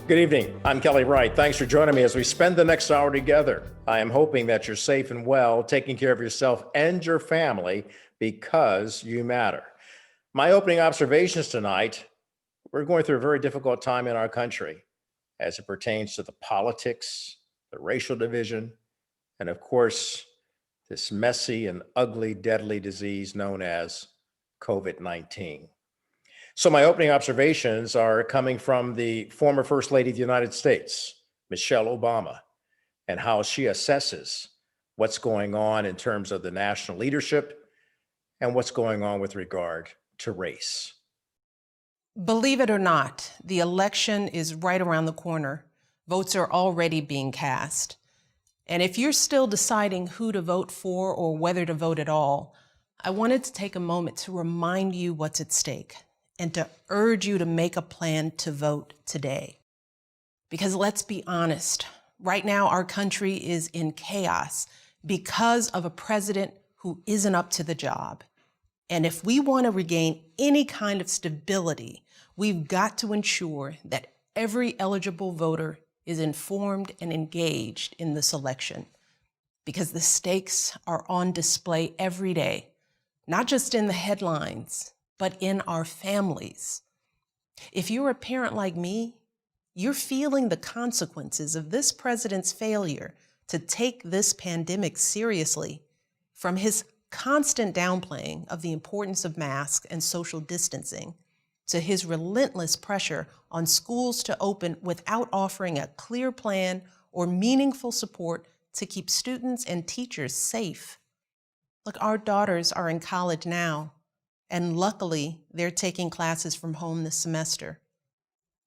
Good evening. I'm Kelly Wright. Thanks for joining me as we spend the next hour together. I am hoping that you're safe and well, taking care of yourself and your family because you matter. My opening observations tonight, we're going through a very difficult time in our country as it pertains to the politics, the racial division, and of course, this messy and ugly, deadly disease known as COVID-19. So my opening observations are coming from the former First Lady of the United States, Michelle Obama, and how she assesses what's going on in terms of the national leadership and what's going on with regard to race. Believe it or not, the election is right around the corner. Votes are already being cast. And if you're still deciding who to vote for or whether to vote at all, I wanted to take a moment to remind you what's at stake and to urge you to make a plan to vote today. Because let's be honest, right now our country is in chaos because of a president who isn't up to the job. And if we want to regain any kind of stability, we've got to ensure that every eligible voter is informed and engaged in this election, because the stakes are on display every day, not just in the headlines, but in our families. If you're a parent like me, you're feeling the consequences of this president's failure to take this pandemic seriously, from his constant downplaying of the importance of masks and social distancing, to his relentless pressure on schools to open without offering a clear plan or meaningful support to keep students and teachers safe. Look, our daughters are in college now, and luckily they're taking classes from home this semester.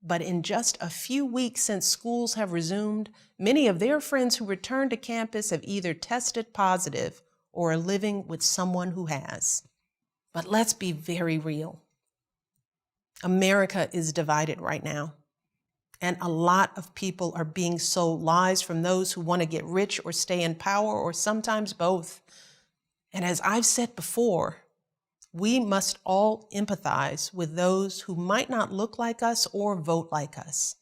But in just a few weeks since schools have resumed, many of their friends who returned to campus have either tested positive or are living with someone who has. But let's be very real. America is divided right now, and a lot of people are being sold lies from those who want to get rich or stay in power, or sometimes both. And as I've said before, we must all empathize with those who might not look like us or vote like us.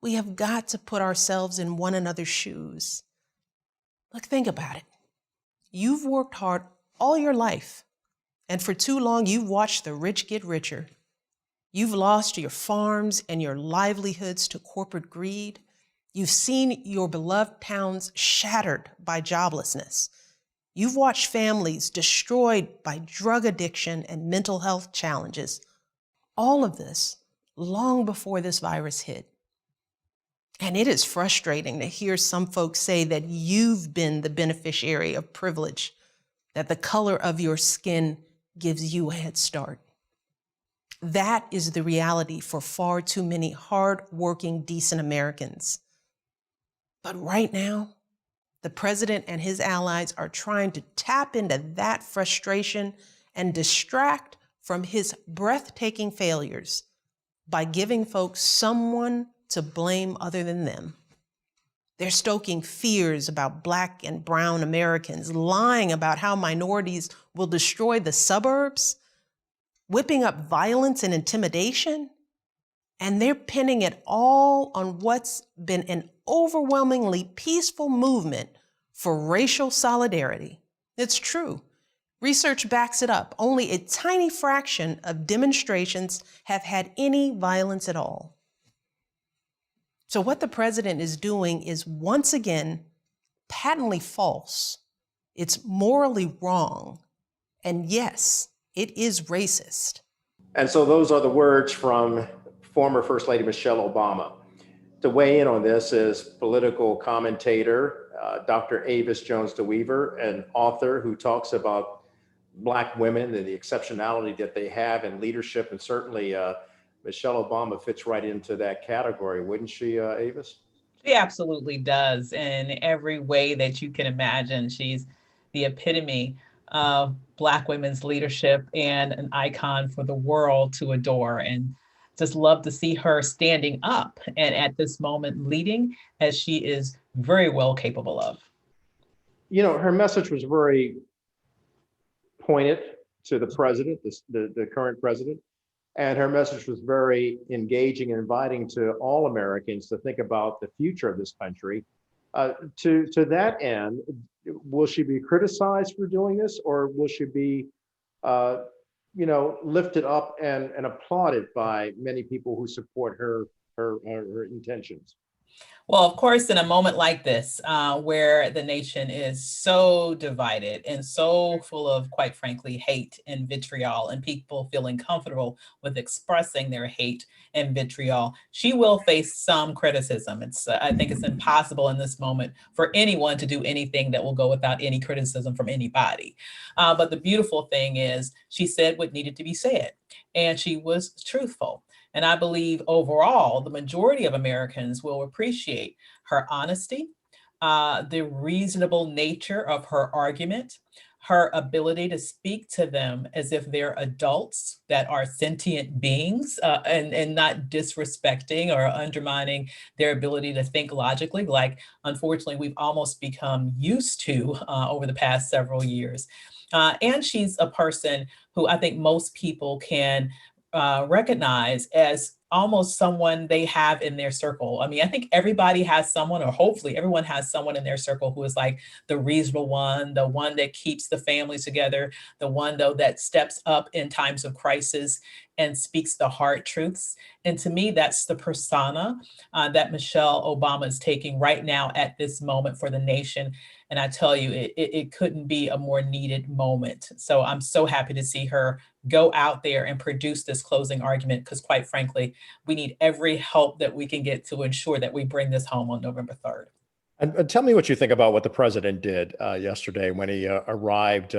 We have got to put ourselves in one another's shoes. Look, think about it. You've worked hard all your life, and for too long you've watched the rich get richer. You've lost your farms and your livelihoods to corporate greed. You've seen your beloved towns shattered by joblessness. You've watched families destroyed by drug addiction and mental health challenges. All of this long before this virus hit. And it is frustrating to hear some folks say that you've been the beneficiary of privilege, that the color of your skin gives you a head start. That is the reality for far too many hard-working, decent Americans. But right now, the president and his allies are trying to tap into that frustration and distract from his breathtaking failures by giving folks someone to blame other than them. They're stoking fears about Black and brown Americans, lying about how minorities will destroy the suburbs, whipping up violence and intimidation, and they're pinning it all on what's been an overwhelmingly peaceful movement for racial solidarity. It's true. Research backs it up. Only a tiny fraction of demonstrations have had any violence at all. So what the president is doing is once again patently false. It's morally wrong. And yes, it is racist. And so those are the words from former First Lady Michelle Obama. To weigh in on this is political commentator, Dr. Avis Jones, an author who talks about Black women and the exceptionality that they have in leadership. And certainly Michelle Obama fits right into that category, wouldn't she, Avis? She absolutely does. In every way that you can imagine, she's the epitome of Black women's leadership and an icon for the world to adore. And just love to see her standing up and at this moment leading, as she is very well capable of. You know, her message was very pointed to the president, the current president. And her message was very engaging and inviting to all Americans to think about the future of this country. To that end, will she be criticized for doing this, or will she be, uh, lifted up and applauded by many people who support her intentions? Well, of course, in a moment like this, where the nation is so divided and so full of, quite frankly, hate and vitriol, and people feeling comfortable with expressing their hate and vitriol, she will face some criticism. I think it's impossible in this moment for anyone to do anything that will go without any criticism from anybody. But the beautiful thing is, she said what needed to be said, and she was truthful. And I believe overall, the majority of Americans will appreciate her honesty, the reasonable nature of her argument, her ability to speak to them as if they're adults that are sentient beings, and not disrespecting or undermining their ability to think logically, like unfortunately we've almost become used to over the past several years. And she's a person who I think most people can recognize as almost someone they have in their circle. I mean, I think everybody has someone, or hopefully everyone has someone in their circle who is like the reasonable one, the one that keeps the families together, the one, though, that steps up in times of crisis and speaks the hard truths. And to me, that's the persona that Michelle Obama is taking right now at this moment for the nation. And I tell you, it couldn't be a more needed moment. So I'm so happy to see her go out there and produce this closing argument, because quite frankly, we need every help that we can get to ensure that we bring this home on November 3rd. And tell me what you think about what the president did yesterday when he arrived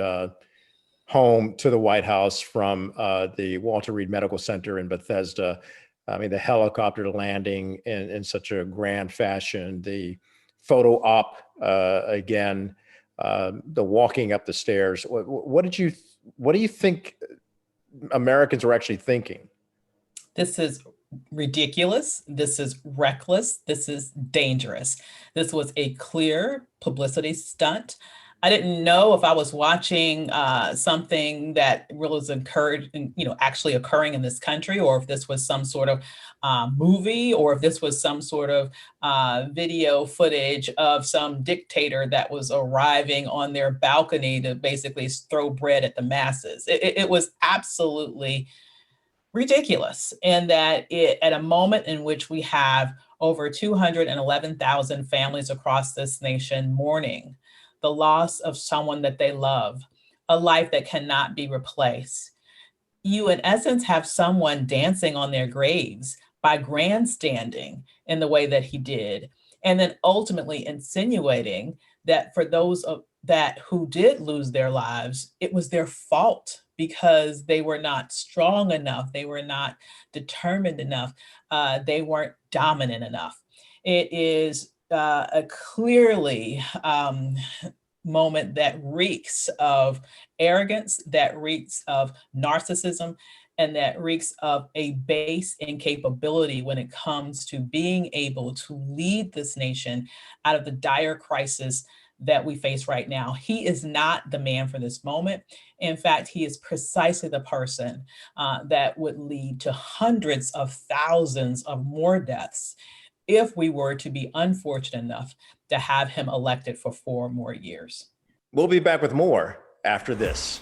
home to the White House from the Walter Reed Medical Center in Bethesda. I mean, the helicopter landing in such a grand fashion, the photo op again, the walking up the stairs. What do you think Americans were actually thinking? This is ridiculous. This is reckless. This is dangerous. This was a clear publicity stunt. I didn't know if I was watching something that really was occurred, actually occurring in this country, or if this was some sort of movie, or if this was some sort of video footage of some dictator that was arriving on their balcony to basically throw bread at the masses. It was absolutely ridiculous. And that at a moment in which we have over 211,000 families across this nation mourning the loss of someone that they love, a life that cannot be replaced, you in essence have someone dancing on their graves by grandstanding in the way that he did, and then ultimately insinuating that for those of that who did lose their lives, it was their fault because they were not strong enough, they were not determined enough, they weren't dominant enough. It is a clearly moment that reeks of arrogance, that reeks of narcissism, and that reeks of a base incapability when it comes to being able to lead this nation out of the dire crisis that we face right now. He is not the man for this moment. In fact, he is precisely the person that would lead to hundreds of thousands of more deaths if we were to be unfortunate enough to have him elected for 4 more years. We'll be back with more after this.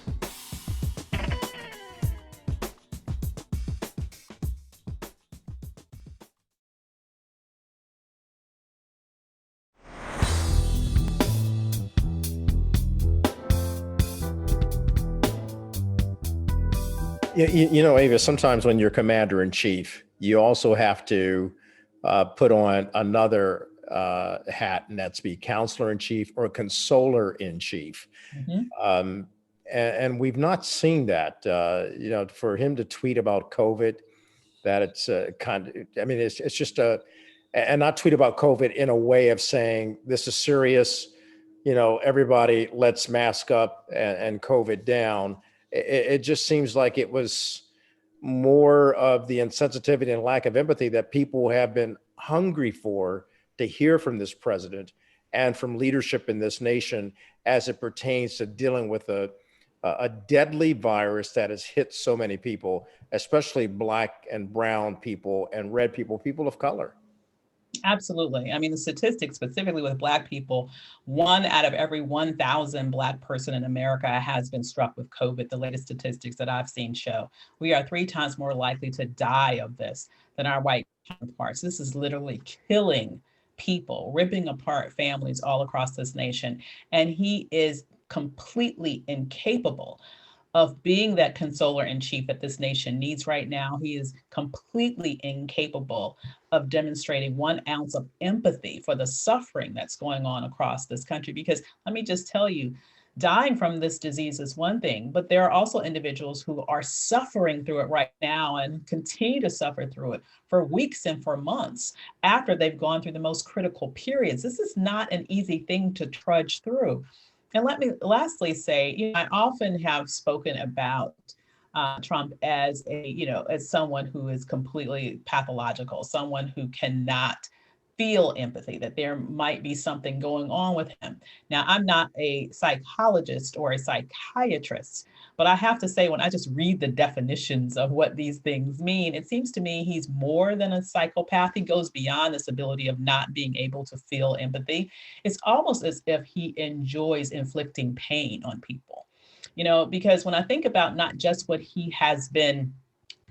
Avis, sometimes when you're commander in chief, you also have to put on another hat, and that's be counselor in chief or consoler in chief. Mhm. And we've not seen that, for him to tweet about COVID, that it's it's just and not tweet about COVID in a way of saying, this is serious, everybody let's mask up and COVID down. It just seems like it was more of the insensitivity and lack of empathy that people have been hungry for to hear from this president and from leadership in this nation as it pertains to dealing with a deadly virus that has hit so many people, especially Black and brown people and red people, people of color. Absolutely. I mean, the statistics specifically with Black people, 1 out of every 1,000 Black person in America has been struck with COVID. The latest statistics that I've seen show we are 3 times more likely to die of this than our white counterparts. This is literally killing people, ripping apart families all across this nation. And he is completely incapable of being that consoler in chief that this nation needs right now. He is completely incapable of demonstrating 1 ounce of empathy for the suffering that's going on across this country. Because let me just tell you, dying from this disease is one thing, but there are also individuals who are suffering through it right now and continue to suffer through it for weeks and for months after they've gone through the most critical periods. This is not an easy thing to trudge through. And let me lastly say, I often have spoken about Trump as as someone who is completely pathological, someone who cannot feel empathy, that there might be something going on with him. Now, I'm not a psychologist or a psychiatrist, but I have to say, when I just read the definitions of what these things mean, it seems to me he's more than a psychopath. He goes beyond this ability of not being able to feel empathy. It's almost as if he enjoys inflicting pain on people. Because when I think about not just what he has been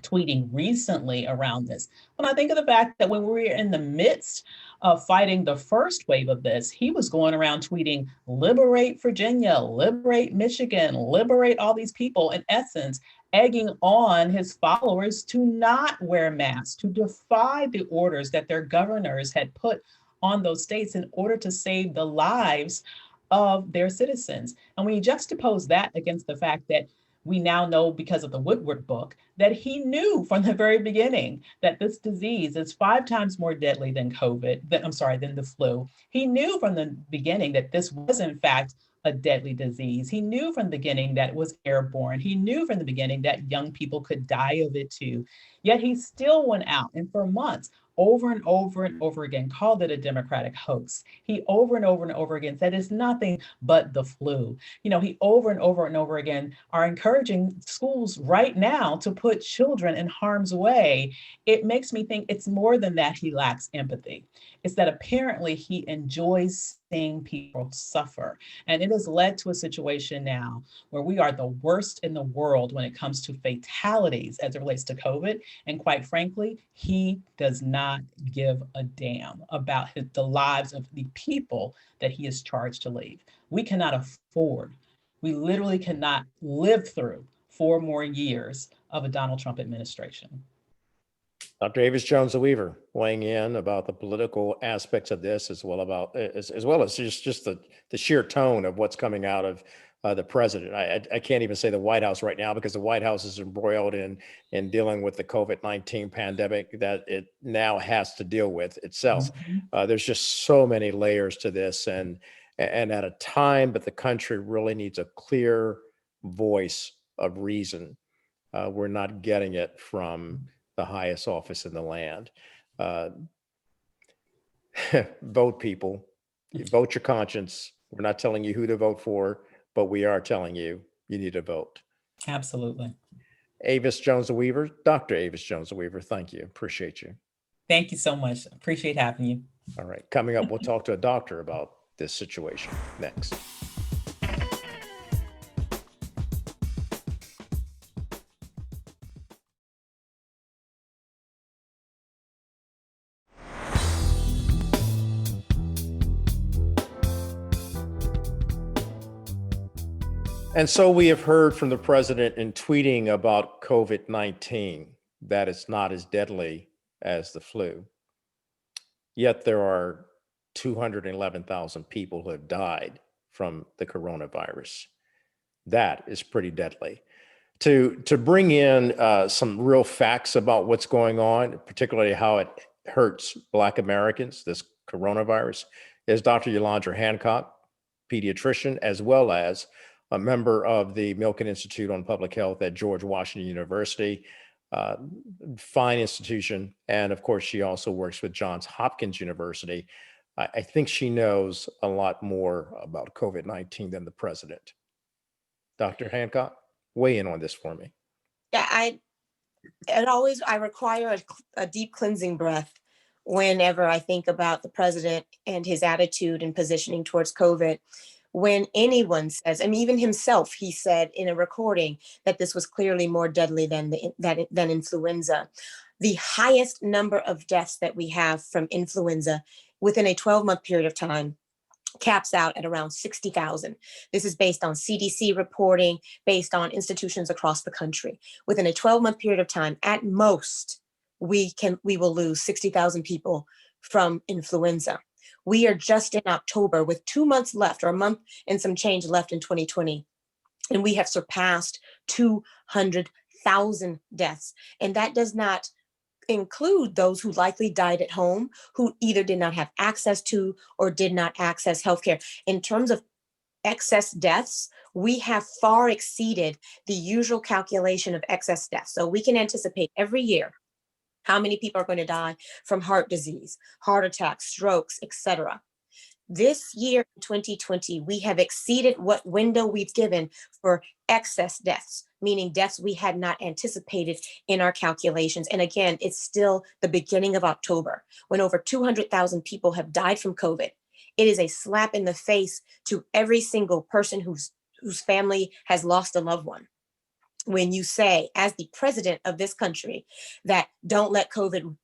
tweeting recently around this. When I think of the fact that when we were in the midst of fighting the first wave of this, he was going around tweeting, liberate Virginia, liberate Michigan, liberate all these people, in essence, egging on his followers to not wear masks, to defy the orders that their governors had put on those states in order to save the lives of their citizens. And when you juxtapose that against the fact that we now know because of the Woodward book that he knew from the very beginning that this disease is 5 times more deadly than than the flu. He knew from the beginning that this was in fact a deadly disease. He knew from the beginning that it was airborne. He knew from the beginning that young people could die of it too. Yet he still went out and for months over and over and over again called it a Democratic hoax. He over and over again said it's nothing but the flu. He over and over again are encouraging schools right now to put children in harm's way. It makes me think it's more than that he lacks empathy. It's that apparently he enjoys seeing people suffer. And it has led to a situation now where we are the worst in the world when it comes to fatalities as it relates to COVID. And quite frankly, he does not give a damn about the lives of the people that he is charged to lead. We cannot afford, we literally cannot live through 4 more years of a Donald Trump administration. Dr. Avis Jones, the Weaver, weighing in about the political aspects of this, as well as just the sheer tone of what's coming out of the president. I can't even say the White House right now because the White House is embroiled in dealing with the COVID-19 pandemic that it now has to deal with itself. Mhm. There's just so many layers to this, and at a time that the country really needs a clear voice of reason, we're not getting it from the highest office in the land. Uh, Vote, people. Vote your conscience. We're not telling you who to vote for, but we are telling you you need to vote. Absolutely. Avis Jones the Weaver, Dr. Avis Jones the Weaver, thank you. Appreciate you. Thank you so much. Appreciate having you. All right. Coming up, we'll talk to a doctor about this situation next. And so we have heard from the president in tweeting about COVID-19 that it's not as deadly as the flu. Yet there are 211,000 people who have died from the coronavirus. That is pretty deadly. To bring in some real facts about what's going on, particularly how it hurts Black Americans, this coronavirus, is Dr. Yolanda Hancock, pediatrician, as well as a member of the Milken Institute on Public Health at George Washington University, fine institution. And of course, she also works with Johns Hopkins University. I think she knows a lot more about COVID-19 than the president. Dr. Hancock, weigh in on this for me. Yeah, I require a deep cleansing breath whenever I think about the president and his attitude and positioning towards COVID. When anyone says, I mean, even himself, he said in a recording that this was clearly more deadly than influenza. The highest number of deaths that we have from influenza within a 12-month period of time caps out at around 60,000. This is based on CDC reporting, based on institutions across the country. Within a 12-month period of time, at most, we will lose 60,000 people from influenza. We are just in October with 2 months left, or a month and some change left in 2020, and we have surpassed 200,000 deaths. And that does not include those who likely died at home, who either did not have access to or did not access healthcare. In terms of excess deaths, we have far exceeded the usual calculation of excess deaths. So we can anticipate every year how many people are going to die from heart disease, heart attacks, strokes, etc. This year, 2020, we have exceeded what window we've given for excess deaths, meaning deaths we had not anticipated in our calculations. And again, it's still the beginning of October when over 200,000 people have died from COVID. It is a slap in the face to every single person whose family has lost a loved one. When you say, as the president of this country, that don't let COVID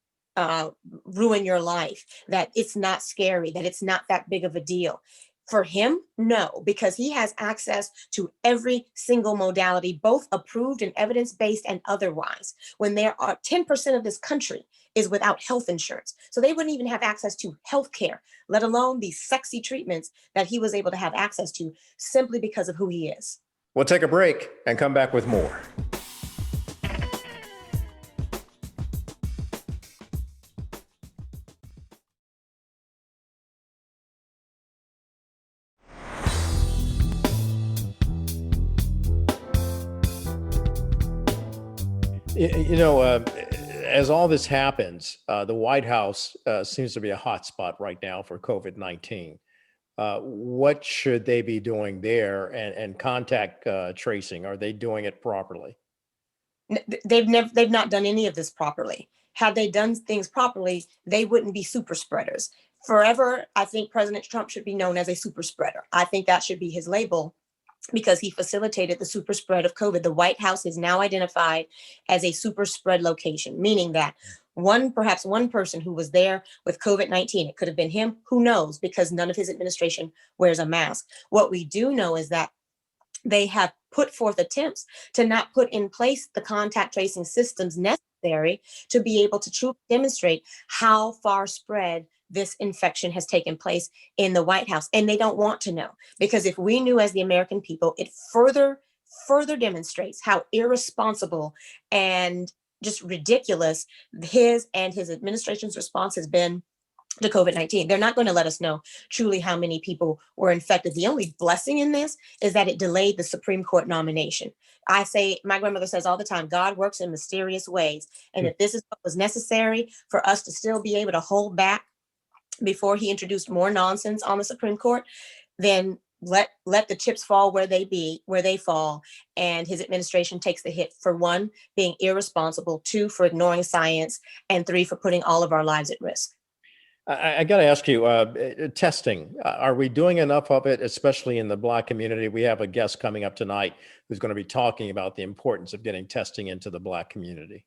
ruin your life, that it's not scary, that it's not that big of a deal. For him, no, because he has access to every single modality, both approved and evidence-based and otherwise. When there are 10% of this country is without health insurance. So they wouldn't even have access to health care, let alone these sexy treatments that he was able to have access to simply because of who he is. We'll take a break and come back with more. As all this happens, the White House seems to be a hot spot right now for COVID-19. What should they be doing there, and contact tracing? Are they doing it properly? They've not done any of this properly. Had they done things properly, they wouldn't be super spreaders. Forever, I think President Trump should be known as a super spreader. I think that should be his label, because he facilitated the super spread of COVID. The White House is now identified as a super spread location, meaning that perhaps one person who was there with COVID-19, it could have been him, who knows, because none of his administration wears a mask. What we do know is that they have put forth attempts to not put in place the contact tracing systems necessary to be able to truly demonstrate how far spread this infection has taken place in the White House. And they don't want to know, because if we knew as the American people, it further demonstrates how irresponsible and just ridiculous his and his administration's response has been to COVID-19. They're not going to let us know truly how many people were infected. The only blessing in this is that it delayed the Supreme Court nomination. I say, my grandmother says all the time, God works in mysterious ways. And if this is what was necessary for us to still be able to hold back before he introduced more nonsense on the Supreme Court, then let the chips fall where they fall, and his administration takes the hit for, one, being irresponsible, two, for ignoring science, and three, for putting all of our lives at risk. I got to ask you, testing, are we doing enough of it, especially in the Black community? We have a guest coming up tonight who's going to be talking about the importance of getting testing into the Black community.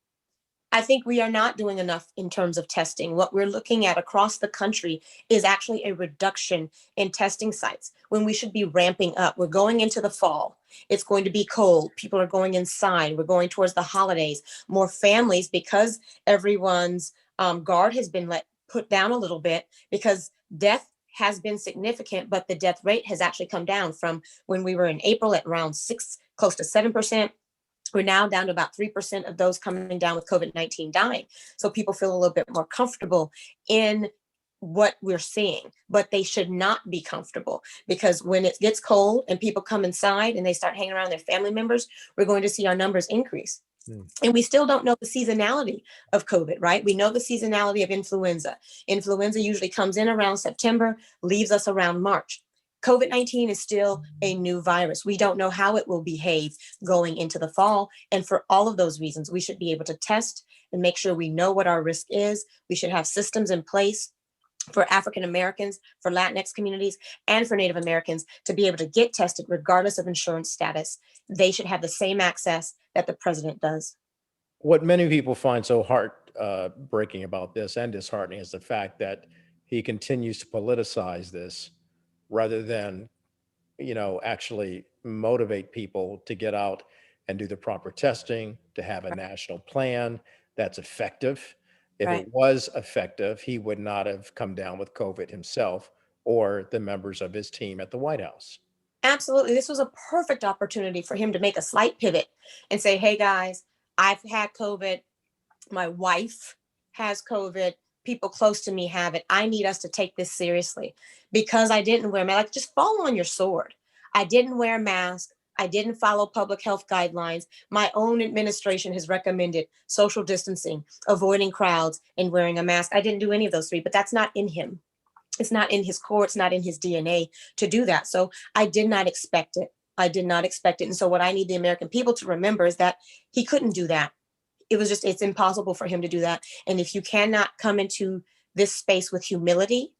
I think we are not doing enough in terms of testing. What we're looking at across the country is actually a reduction in testing sites when we should be ramping up. We're going into the fall. It's going to be cold. People are going inside. We're going towards the holidays. More families, because everyone's guard has been put down a little bit, because death has been significant, but the death rate has actually come down from when we were in April at around 6, close to 7%. We're now down to about 3% of those coming down with COVID-19 dying. So people feel a little bit more comfortable in what we're seeing, but they should not be comfortable, because when it gets cold and people come inside and they start hanging around their family members, we're going to see our numbers increase. And we still don't know the seasonality of COVID, right? We know the seasonality of influenza. Influenza usually comes in around September, leaves us around March. COVID-19 is still a new virus. We don't know how it will behave going into the fall. And for all of those reasons, we should be able to test and make sure we know what our risk is. We should have systems in place for African Americans, for Latinx communities, and for Native Americans to be able to get tested regardless of insurance status. They should have the same access that the president does. What many people find so heartbreaking about this and disheartening is the fact that he continues to politicize this rather than, actually motivate people to get out and do the proper testing, to have a national plan that's effective. If Right. it was effective, he would not have come down with COVID himself or the members of his team at the White House. Absolutely. This was a perfect opportunity for him to make a slight pivot and say, hey guys, I've had COVID. My wife has COVID. People close to me have it. I need us to take this seriously because I didn't wear mask. Like, just fall on your sword. I didn't wear a mask. I didn't follow public health guidelines. My own administration has recommended social distancing, avoiding crowds, and wearing a mask. I didn't do any of those three, but that's not in him. It's not in his core. It's not in his DNA to do that. So I did not expect it. I did not expect it. And so what I need the American people to remember is that he couldn't do that. It's impossible for him to do that. And if you cannot come into this space with humility,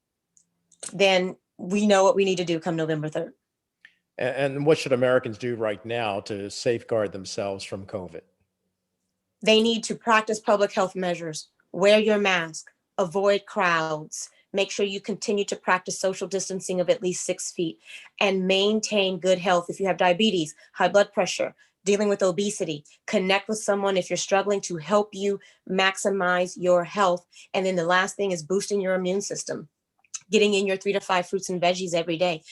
then we know what we need to do come November 3rd. And what should Americans do right now to safeguard themselves from COVID? They need to practice public health measures, wear your mask, avoid crowds, make sure you continue to practice social distancing of at least 6 feet, and maintain good health. If you have diabetes, high blood pressure, dealing with obesity, connect with someone if you're struggling to help you maximize your health. And then the last thing is boosting your immune system, getting in your 3 to 5 fruits and veggies every day.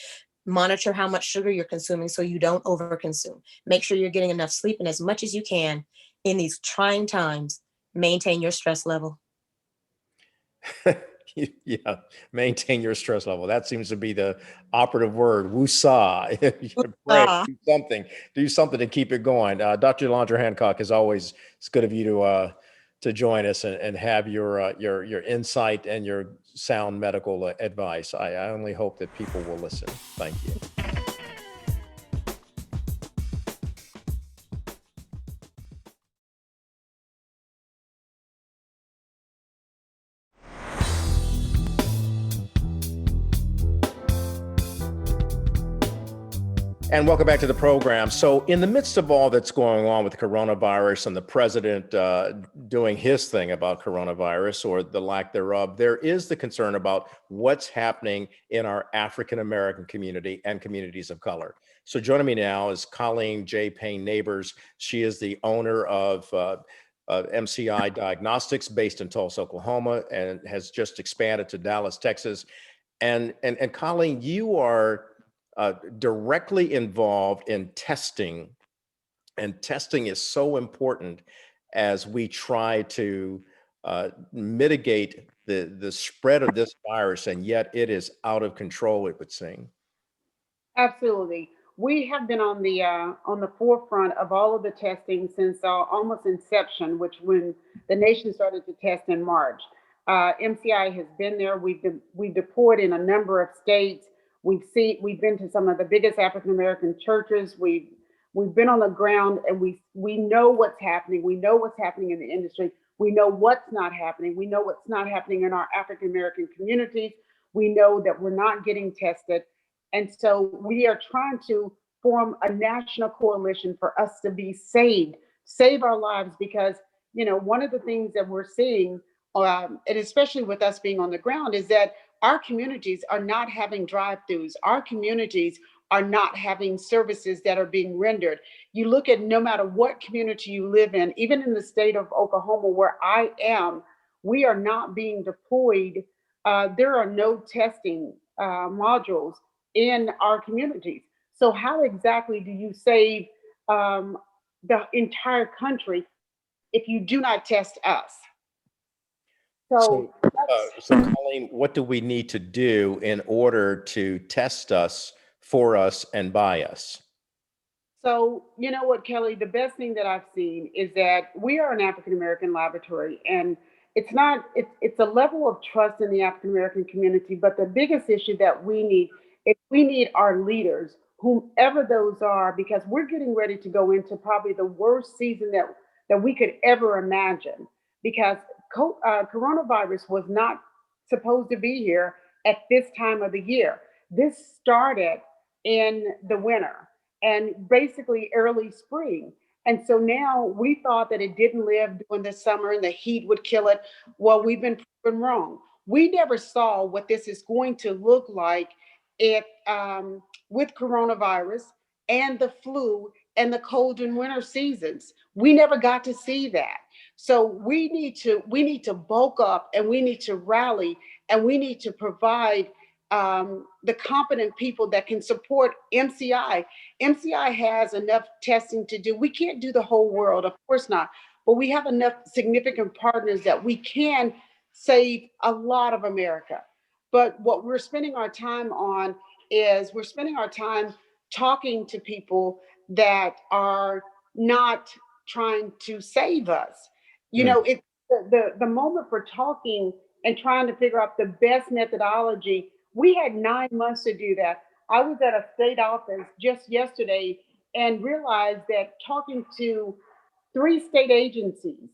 Monitor how much sugar you're consuming so you don't overconsume. Make sure you're getting enough sleep, and as much as you can in these trying times, maintain your stress level. Yeah, maintain your stress level. That seems to be the operative word. Woosah. Pray, Ah, do something to keep it going. Dr. Yolanda Hancock, as always, it's good of you to join us and have your insight and your sound medical advice. I only hope that people will listen. Thank you. And welcome back to the program. So in the midst of all that's going on with coronavirus and the president doing his thing about coronavirus or the lack thereof, there is the concern about what's happening in our African-American community and communities of color. So joining me now is Colleen J. Payne Neighbors. She is the owner of MCI Diagnostics based in Tulsa, Oklahoma, and has just expanded to Dallas, Texas. And Colleen, you are directly involved in testing, and testing is so important as we try to mitigate the spread of this virus, and yet it is out of control, it would seem. Absolutely. We have been on the forefront of all of the testing since almost inception, which when the nation started to test in March. MCI has been there. We've deployed in a number of states. We've been to some of the biggest African American churches. We've been on the ground, and we know what's happening. We know what's happening in the industry. We know what's not happening. We know what's not happening in our African American communities. We know that we're not getting tested. And so we are trying to form a national coalition for us to be save our lives, because, one of the things that we're seeing, and especially with us being on the ground, is that our communities are not having drive-throughs. Our communities are not having services that are being rendered. You look at no matter what community you live in, even in the state of Oklahoma, where I am, we are not being deployed. There are no testing modules in our communities. So how exactly do you save the entire country if you do not test us? So So Colleen, what do we need to do in order to test us, for us, and by us? So, you know what, Kelly, the best thing that I've seen is that we are an African American laboratory, and it's a level of trust in the African American community. But the biggest issue that we need is we need our leaders, whomever those are, because we're getting ready to go into probably the worst season that we could ever imagine. Because coronavirus was not supposed to be here at this time of the year. This started in the winter and basically early spring. And so now we thought that it didn't live during the summer and the heat would kill it. Well, we've been proven wrong. We never saw what this is going to look like it with coronavirus and the flu and the cold and winter seasons. We never got to see that. So we need to bulk up, and we need to rally, and we need to provide the competent people that can support MCI. MCI has enough testing to do. We can't do the whole world, of course not, but we have enough significant partners that we can save a lot of America. But what we're spending our time on is we're spending our time talking to people that are not trying to save us. You Mm. know, it's the moment for talking and trying to figure out the best methodology. We had 9 months to do that. I was at a state office just yesterday and realized that talking to 3 state agencies,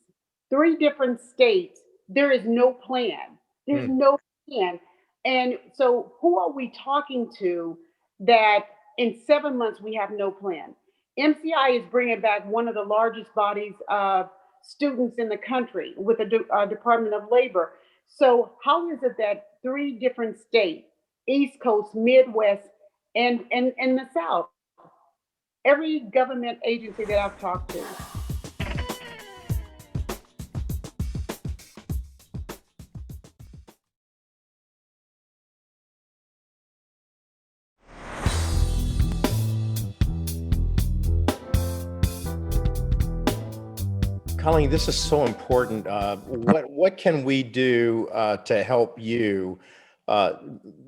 3 different states, there is no plan. There's Mm. no plan. And so, who are we talking to that in 7 months we have no plan? MCI is bringing back one of the largest bodies of students in the country with the Department of Labor. So, how is it that 3 different states, East Coast, Midwest, and the South, every government agency that I've talked to, Colleen, this is so important. What can we do to help you uh,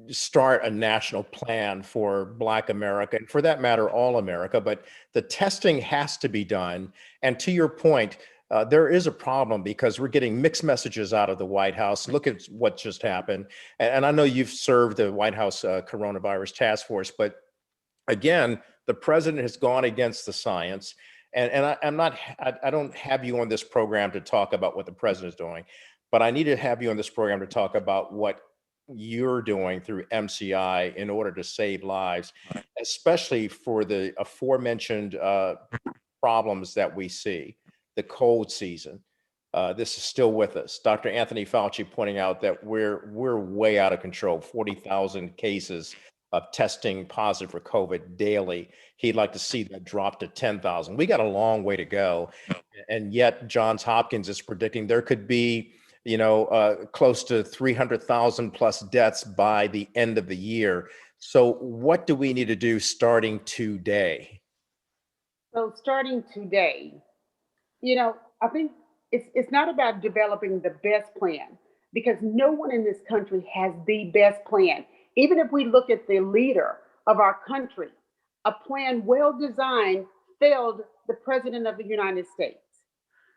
start a national plan for Black America, and for that matter, all America? But the testing has to be done. And to your point, there is a problem because we're getting mixed messages out of the White House. Look at what just happened. And I know you've served the White House coronavirus task force, but again, the president has gone against the science. And I'm not, I don't have you on this program to talk about what the president is doing, but I need to have you on this program to talk about what you're doing through MCI in order to save lives, especially for the aforementioned problems that we see, the cold season. This is still with us. Dr. Anthony Fauci pointing out that we're way out of control. 40,000 cases of testing positive for COVID daily. He'd like to see that drop to 10,000. We got a long way to go, and yet Johns Hopkins is predicting there could be, close to 300,000 plus deaths by the end of the year. So, what do we need to do starting today? so starting today, I think it's not about developing the best plan, because no one in this country has the best plan. Even if we look at the leader of our country, a plan well designed failed the president of the United States.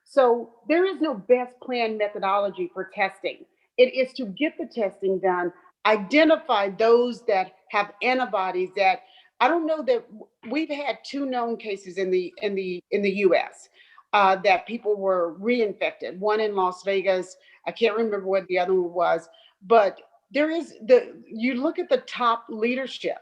So there is no best plan methodology for testing. It is to get the testing done, identify those that have antibodies. That I don't know that we've had 2 known cases in the U.S. That people were reinfected. One in Las Vegas. I can't remember what the other one was, but there is you look at the top leadership,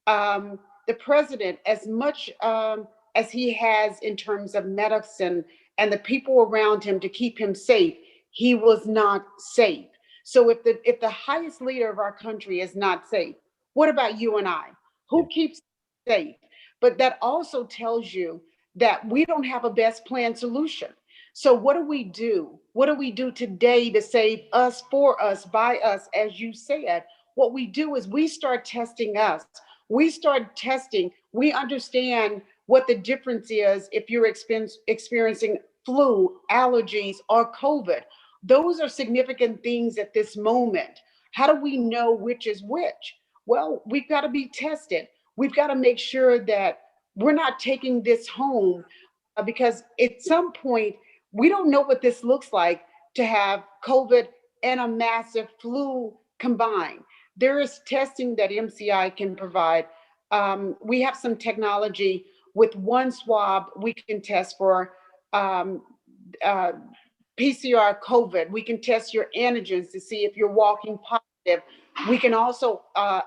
the president, as much as he has in terms of medicine and the people around him to keep him safe, he was not safe. So if the highest leader of our country is not safe, what about you and I? Yeah. Who keeps safe? But that also tells you that we don't have a best plan solution. So what do we do? What do we do today to save us, for us, by us, as you said? What we do is we start testing us. We start testing. We understand what the difference is if you're experiencing flu, allergies, or COVID. Those are significant things at this moment. How do we know which is which? Well, we've got to be tested. We've got to make sure that we're not taking this home, because at some point, we don't know what this looks like to have COVID and a massive flu combined. There is testing that MCI can provide. We have some technology with one swab, we can test for um, uh, PCR COVID. We can test your antigens to see if you're walking positive. We can also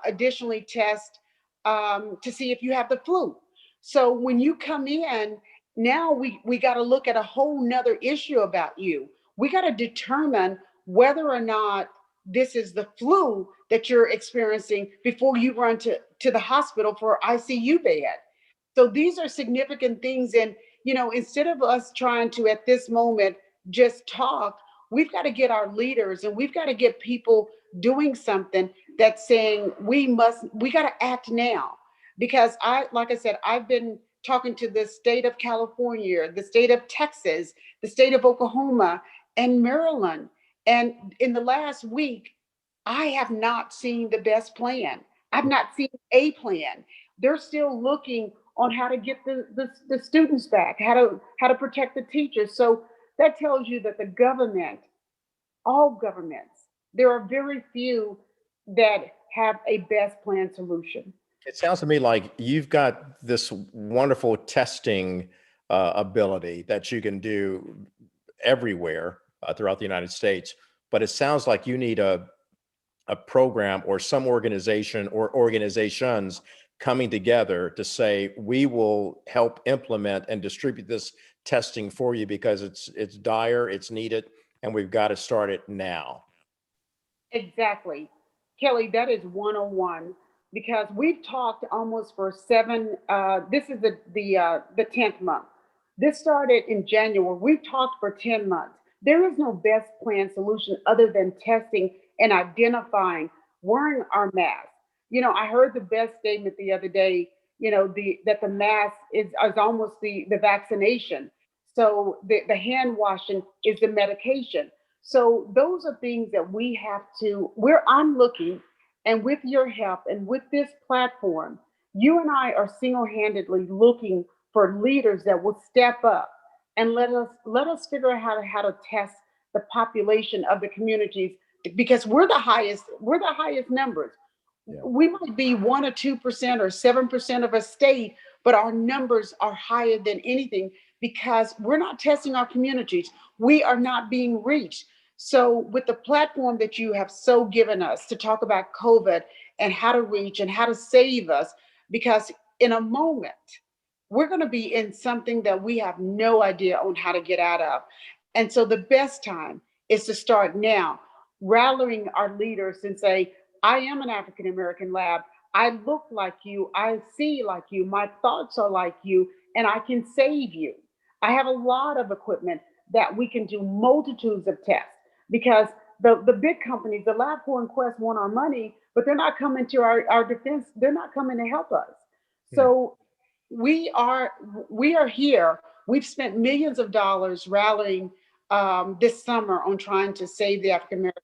additionally test to see if you have the flu. So when you come in, now we got to look at a whole nother issue about you. We got to determine whether or not this is the flu that you're experiencing before you run to the hospital for ICU bed. So these are significant things. And, instead of us trying to, at this moment, just talk, we've got to get our leaders and we've got to get people doing something that's saying we got to act now. Because like I said, I've been talking to the state of California, the state of Texas, the state of Oklahoma, and Maryland. And in the last week, I have not seen the best plan. I've not seen a plan. They're still looking on how to get the students back, how to protect the teachers. So that tells you that the government, all governments, there are very few that have a best plan solution. It sounds to me like you've got this wonderful testing ability that you can do everywhere throughout the United States, but it sounds like you need a program or some organization or organizations coming together to say, we will help implement and distribute this testing for you because it's dire, it's needed, and we've got to start it now. Exactly. Kelly, that is 101 because we've talked almost for this is the 10th month. This started in January. We've talked for 10 months. There is no best plan solution other than testing and identifying, wearing our mask. I heard the best statement the other day, that the mask is almost the vaccination. So the hand washing is the medication. So those are things that we have to, I'm looking, and with your help and with this platform, you and I are single-handedly looking for leaders that will step up and let us figure out how to test the population of the communities because we're the highest numbers. Yeah. We might be 1 or 2% or 7% of a state, but our numbers are higher than anything because we're not testing our communities. We are not being reached. So with the platform that you have so given us to talk about COVID and how to reach and how to save us, because in a moment, we're going to be in something that we have no idea on how to get out of. And so the best time is to start now, rallying our leaders and say, I am an African American lab. I look like you. I see like you. My thoughts are like you, and I can save you. I have a lot of equipment that we can do multitudes of tests because the big companies, the LabCorp and Quest want our money, but they're not coming to our defense. They're not coming to help us. So we are here. We've spent millions of dollars rallying this summer on trying to save the African American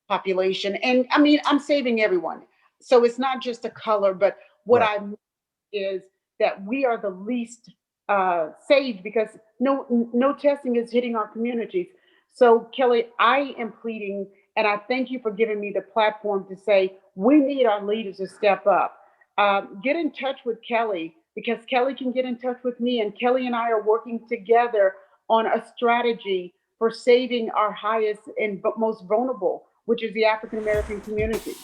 population. And I mean, I'm saving everyone. So it's not just a color, but what Right. I mean is that we are the least saved because no testing is hitting our communities. So Kelly, I am pleading, and I thank you for giving me the platform to say we need our leaders to step up. Get in touch with Kelly because Kelly can get in touch with me, and Kelly and I are working together on a strategy for saving our highest and most vulnerable, which is the African American community.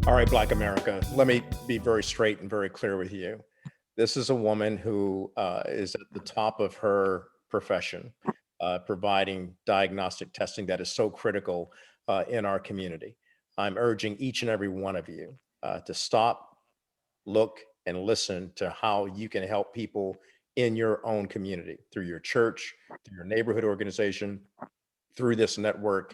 All right, Black America, let me be very straight and very clear with you. This is a woman who is at the top of her profession, providing diagnostic testing that is so critical in our community. I'm urging each and every one of you to stop, look, and listen to how you can help people in your own community, through your church, through your neighborhood organization, through this network,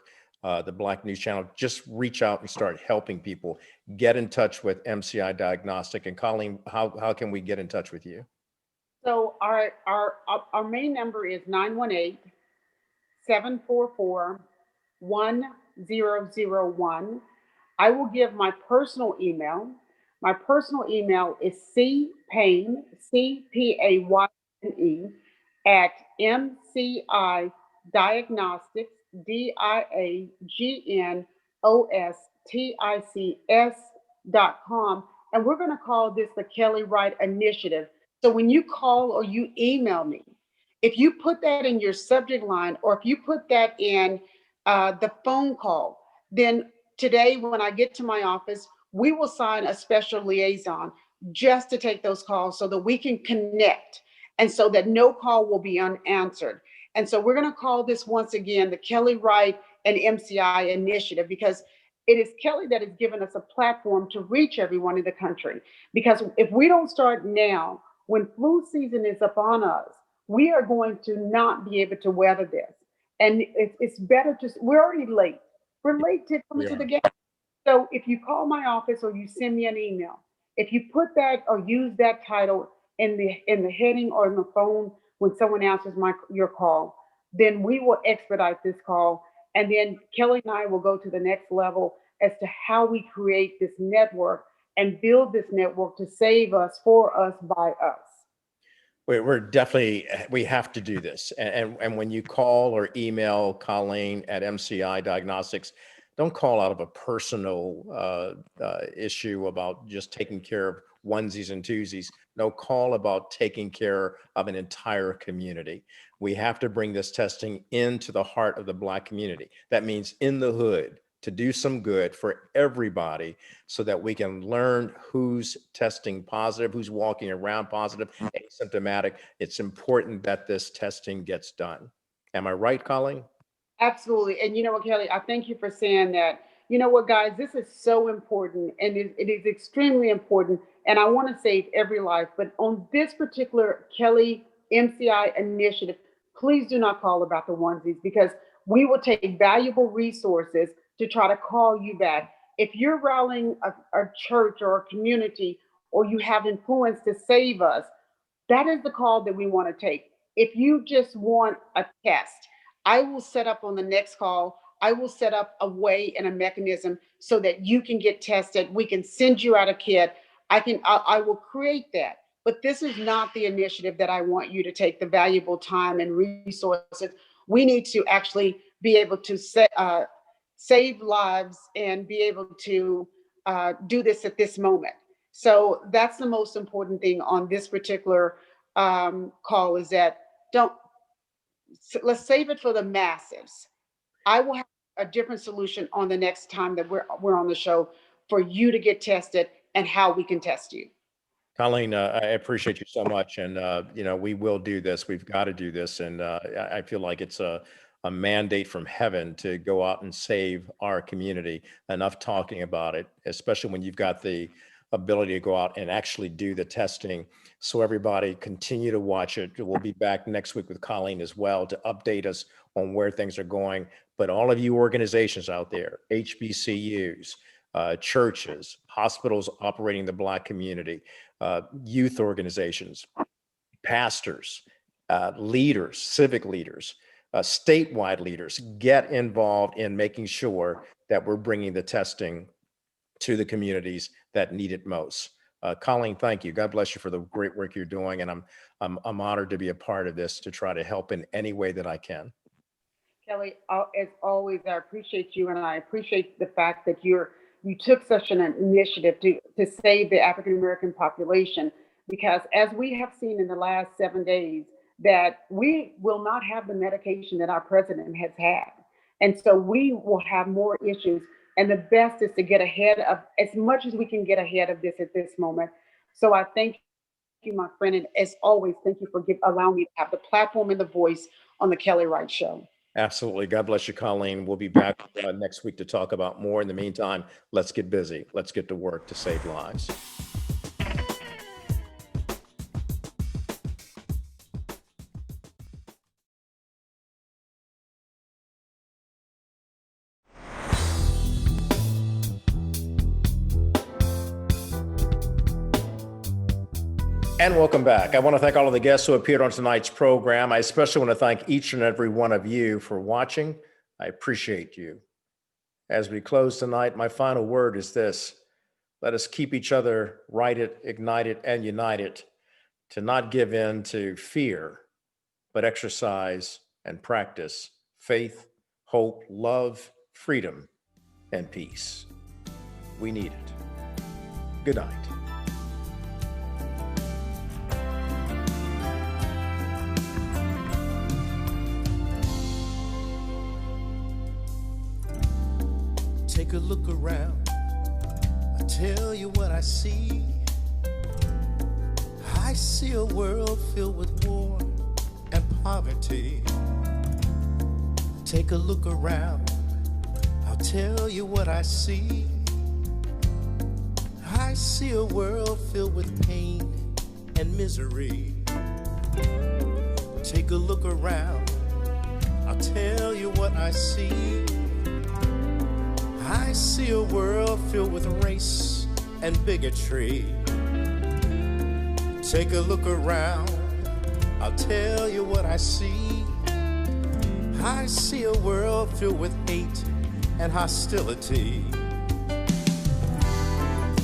the Black News Channel. Just reach out and start helping people. Get in touch with MCI Diagnostic. And Colleen, how can we get in touch with you? So our main number is 918-744-1001. I will give my personal email. My personal email is cpayne, C-P-A-Y-N-E, at MCI Diagnostics, DIAGNOSTICS.com. And we're going to call this the Kelly Wright Initiative. So when you call or you email me, if you put that in your subject line, or if you put that in the phone call, then today when I get to my office, we will sign a special liaison just to take those calls so that we can connect and so that no call will be unanswered. And so we're going to call this once again the Kelly Wright and MCI Initiative, because it is Kelly that has given us a platform to reach everyone in the country. Because if we don't start now, when flu season is upon us, we are going to not be able to weather this. And it's better to, we're already late. We're late to come into the game. So if you call my office or you send me an email, if you put that or use that title in the heading or in the phone when someone answers your call, then we will expedite this call. And then Kelly and I will go to the next level as to how we create this network and build this network to save us, for us, by us. We're definitely, we have to do this. And when you call or email Colleen at MCI Diagnostics, don't call out of a personal issue about just taking care of onesies and twosies. No, call about taking care of an entire community. We have to bring this testing into the heart of the Black community. That means in the hood, to do some good for everybody so that we can learn who's testing positive, who's walking around positive, asymptomatic. It's important that this testing gets done. Am I right, Colleen? Absolutely. And you know what, Kelly, I thank you for saying that. You know what, guys, this is so important, and it is extremely important. And I want to save every life. But on this particular Kelly MCI initiative, please do not call about the onesies, because we will take valuable resources to try to call you back. If you're rallying a church or a community, or you have influence to save us, that is the call that we want to take. If you just want a test, I will set up on the next call, I will set up a way and a mechanism so that you can get tested. We can send you out a kit. I will create that. But this is not the initiative that I want you to take the valuable time and resources. We need to actually be able to save lives and be able to do this at this moment. So that's the most important thing on this particular call, is that let's save it for the masses. I will have a different solution on the next time that we're on the show for you to get tested and how we can test you. Colleen, I appreciate you so much. And, you know, we will do this. We've got to do this. And I feel like it's a mandate from heaven to go out and save our community. Enough talking about it, especially when you've got the ability to go out and actually do the testing. So everybody continue to watch it. We'll be back next week with Colleen as well to update us on where things are going. But all of you organizations out there, HBCUs, churches, hospitals operating the Black community, youth organizations, pastors, leaders, civic leaders, statewide leaders, get involved in making sure that we're bringing the testing to the communities that need it most. Colleen, thank you. God bless you for the great work you're doing. And I'm honored to be a part of this to try to help in any way that I can. Kelly, as always, I appreciate you, and I appreciate the fact that you took such an initiative to save the African American population, because as we have seen in the last 7 days, that we will not have the medication that our president has had. And so we will have more issues. And the best is to get ahead of as much as we can get ahead of this at this moment. So I thank you, my friend. And as always, thank you for allowing me to have the platform and the voice on the Kelly Wright Show. Absolutely. God bless you, Colleen. We'll be back next week to talk about more. In the meantime, let's get busy. Let's get to work to save lives. And welcome back. I want to thank all of the guests who appeared on tonight's program. I especially want to thank each and every one of you for watching. I appreciate you. As we close tonight, my final word is this: let us keep each other righted, ignited, and united to not give in to fear, but exercise and practice faith, hope, love, freedom, and peace. We need it. Good night. Take a look around. I tell you what I see. I see a world filled with war and poverty. Take a look around. I'll tell you what I see. I see a world filled with pain and misery. Take a look around. I'll tell you what I see. I see a world filled with race and bigotry. Take a look around. I'll tell you what I see. I see a world filled with hate and hostility.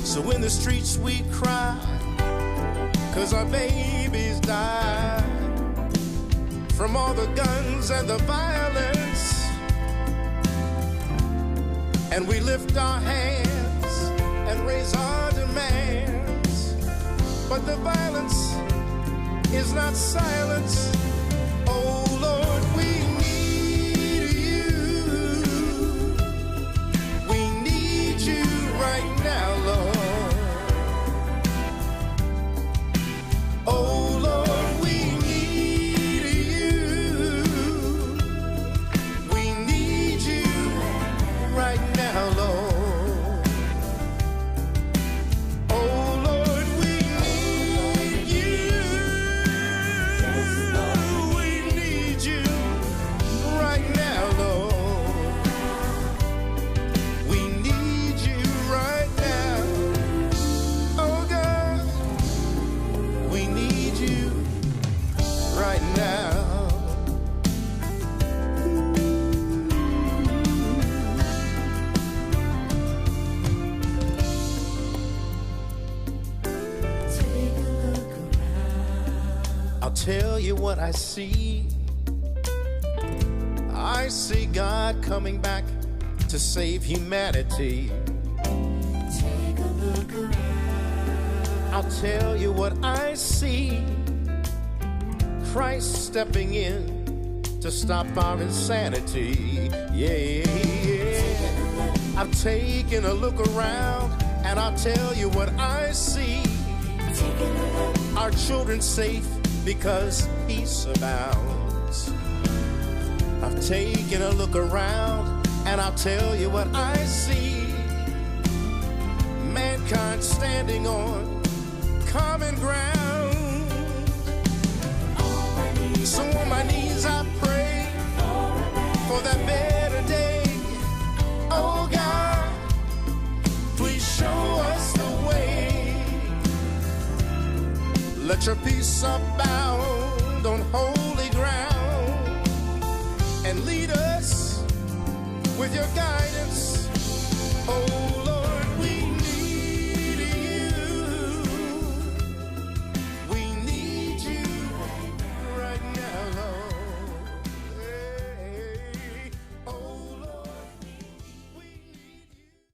So in the streets we cry, 'cause our babies die from all the guns and the violence. And we lift our hands and raise our demands. But the violence is not silence. Oh Lord, we need you. We need you right now, Lord. Oh Lord, we need you. We need you right now, Lord. Oh Lord, we need you. We need you right now, Lord. We need you right now. Oh God, we need you right now. I'll tell you what I see. I see God coming back to save humanity. Take a look around. I'll tell you what I see. Christ stepping in to stop our insanity. Yeah. I've taken a look around and I'll tell you what I see. Our children safe because peace abounds. I've taken a look around and I'll tell you what I see. Mankind standing on common ground. So on my knees I pray for that better day. Oh God, please show us the way. Let your peace abound on holy ground and lead us with your guidance.